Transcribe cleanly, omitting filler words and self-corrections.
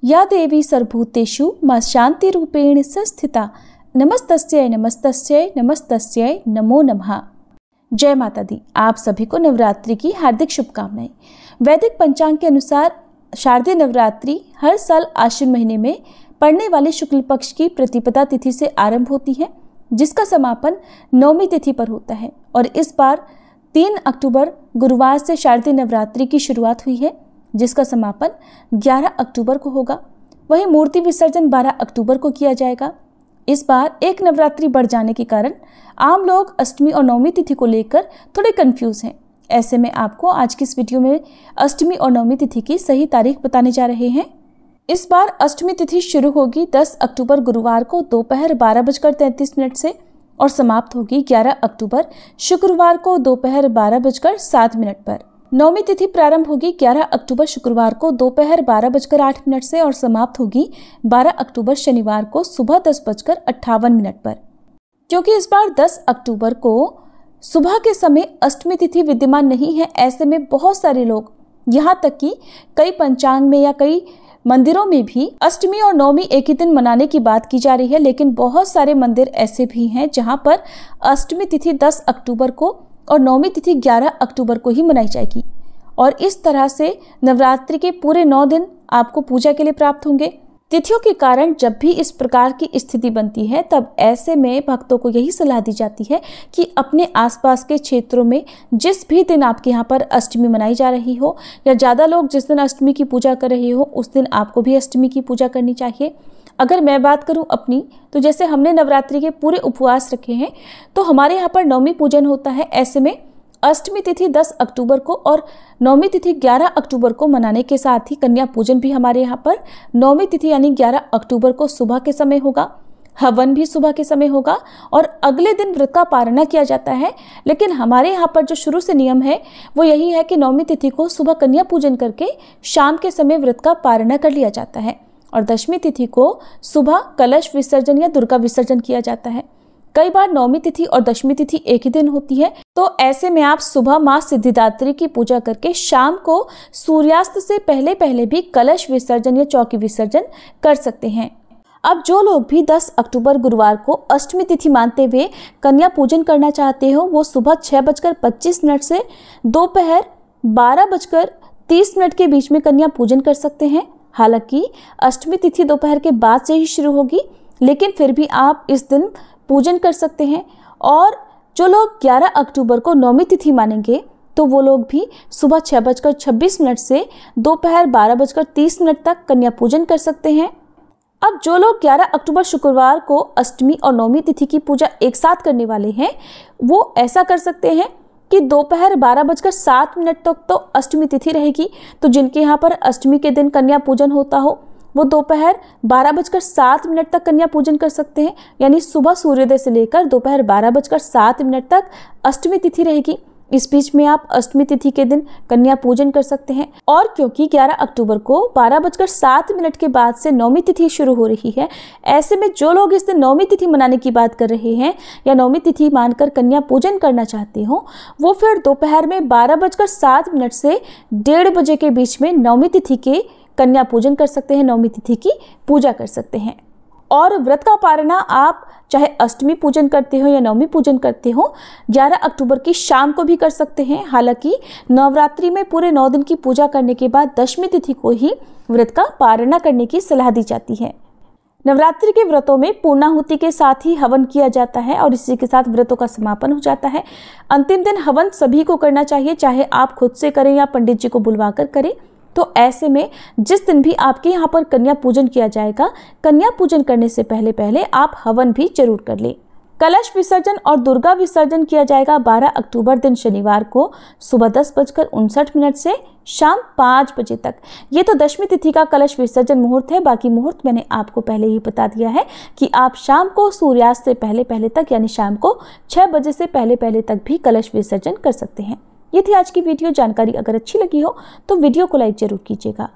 या देवी सर्वभूतेषु मां शांति रूपेण संस्थिता नमस्तस्यै नमस्तस्यै नमस्तस्यै नमो नमः। जय माता दी। आप सभी को नवरात्रि की हार्दिक शुभकामनाएं। वैदिक पंचांग के अनुसार शारदीय नवरात्रि हर साल आश्विन महीने में पड़ने वाले शुक्ल पक्ष की प्रतिपदा तिथि से आरंभ होती है, जिसका समापन नवमी तिथि पर होता है। और इस बार 3 अक्टूबर गुरुवार से शारदीय नवरात्रि की शुरुआत हुई है, जिसका समापन 11 अक्टूबर को होगा। वहीं मूर्ति विसर्जन 12 अक्टूबर को किया जाएगा। इस बार एक नवरात्रि बढ़ जाने के कारण आम लोग अष्टमी और नवमी तिथि को लेकर थोड़े कंफ्यूज हैं। ऐसे में आपको आज की इस वीडियो में अष्टमी और नवमी तिथि की सही तारीख बताने जा रहे हैं। इस बार अष्टमी तिथि शुरू होगी 10 अक्टूबर गुरुवार को दोपहर 12:33 से और समाप्त होगी 11 अक्टूबर शुक्रवार को दोपहर 12:07 पर। नवमी तिथि प्रारंभ होगी 11 अक्टूबर शुक्रवार को दोपहर 12:08 से और समाप्त होगी 12 अक्टूबर शनिवार को सुबह 10:58 पर। क्योंकि इस बार 10 अक्टूबर को सुबह के समय अष्टमी तिथि विद्यमान नहीं है, ऐसे में बहुत सारे लोग, यहाँ तक कि कई पंचांग में या कई मंदिरों में भी अष्टमी और नवमी एक ही दिन मनाने की बात की जा रही है। लेकिन बहुत सारे मंदिर ऐसे भी हैं जहाँ पर अष्टमी तिथि 10 अक्टूबर को और नवमी तिथि 11 अक्टूबर को ही मनाई जाएगी। और इस तरह से नवरात्रि के पूरे 9 दिन आपको पूजा के लिए प्राप्त होंगे। तिथियों के कारण जब भी इस प्रकार की स्थिति बनती है, तब ऐसे में भक्तों को यही सलाह दी जाती है कि अपने आसपास के क्षेत्रों में जिस भी दिन आपके यहाँ पर अष्टमी मनाई जा रही हो या ज़्यादा लोग जिस दिन अष्टमी की पूजा कर रहे हो, उस दिन आपको भी अष्टमी की पूजा करनी चाहिए। अगर मैं बात करूं अपनी, तो जैसे हमने नवरात्रि के पूरे उपवास रखे हैं, तो हमारे यहाँ पर नवमी पूजन होता है। ऐसे में अष्टमी तिथि 10 अक्टूबर को और नवमी तिथि 11 अक्टूबर को मनाने के साथ ही कन्या पूजन भी हमारे यहाँ पर नवमी तिथि यानी 11 अक्टूबर को सुबह के समय होगा। हवन भी सुबह के समय होगा और अगले दिन व्रत का पारणा किया जाता है। लेकिन हमारे यहाँ पर जो शुरू से नियम है वो यही है कि नवमी तिथि को सुबह कन्या पूजन करके शाम के समय व्रत का पारणा कर लिया जाता है और दशमी तिथि को सुबह कलश विसर्जन या दुर्गा विसर्जन किया जाता है। कई बार नवमी तिथि और दशमी तिथि एक ही दिन होती है, तो ऐसे में आप सुबह माँ सिद्धिदात्री की पूजा करके शाम को सूर्यास्त से पहले पहले भी कलश विसर्जन या चौकी विसर्जन कर सकते हैं। अब जो लोग भी 10 अक्टूबर गुरुवार को अष्टमी तिथि मानते हुए कन्या पूजन करना चाहते हो, वो सुबह 6:25 से दोपहर 12:30 के बीच में कन्या पूजन कर सकते हैं। हालांकि अष्टमी तिथि दोपहर के बाद से ही शुरू होगी, लेकिन फिर भी आप इस दिन पूजन कर सकते हैं। और जो लोग 11 अक्टूबर को नवमी तिथि मानेंगे, तो वो लोग भी सुबह 6:26 से दोपहर 12:30 तक कन्या पूजन कर सकते हैं। अब जो लोग 11 अक्टूबर शुक्रवार को अष्टमी और नवमी तिथि की पूजा एक साथ करने वाले हैं, वो ऐसा कर सकते हैं कि दोपहर 12:07 तक तो अष्टमी तिथि रहेगी। तो जिनके यहाँ पर अष्टमी के दिन कन्या पूजन होता हो, वो दोपहर 12:07 तक कन्या पूजन कर सकते हैं। यानी सुबह सूर्योदय से लेकर दोपहर 12:07 तक अष्टमी तिथि रहेगी। इस बीच में आप अष्टमी तिथि के दिन कन्या पूजन कर सकते हैं। और क्योंकि 11 अक्टूबर को 12:07 के बाद से नवमी तिथि शुरू हो रही है, ऐसे में जो लोग इस दिन नवमी तिथि मनाने की बात कर रहे हैं या नवमी तिथि मानकर कन्या पूजन करना चाहते हो, वो फिर दोपहर में 12:07 से 1:30 बजे के बीच में नवमी तिथि के कन्या पूजन कर सकते हैं, नवमी तिथि की पूजा कर सकते हैं। और व्रत का पारणा आप चाहे अष्टमी पूजन करते हो या नवमी पूजन करते हो, 11 अक्टूबर की शाम को भी कर सकते हैं। हालांकि नवरात्रि में पूरे 9 दिन की पूजा करने के बाद दशमी तिथि को ही व्रत का पारणा करने की सलाह दी जाती है। नवरात्रि के व्रतों में पूर्णाहुति के साथ ही हवन किया जाता है और इसी के साथ व्रतों का समापन हो जाता है। अंतिम दिन हवन सभी को करना चाहिए, चाहे आप खुद से करें या पंडित जी को बुलवा कर करें। तो ऐसे में जिस दिन भी आपके यहाँ पर कन्या पूजन किया जाएगा, कन्या पूजन करने से पहले पहले आप हवन भी जरूर कर लें। कलश विसर्जन और दुर्गा विसर्जन किया जाएगा 12 अक्टूबर दिन शनिवार को सुबह 10:59 से शाम 5 बजे तक। ये तो दशमी तिथि का कलश विसर्जन मुहूर्त है। बाकी मुहूर्त मैंने आपको पहले ही बता दिया है कि आप शाम को सूर्यास्त से पहले पहले तक यानी शाम को 6 बजे से पहले पहले तक भी कलश विसर्जन कर सकते हैं। ये थी आज की वीडियो। जानकारी अगर अच्छी लगी हो तो वीडियो को लाइक जरूर कीजिएगा।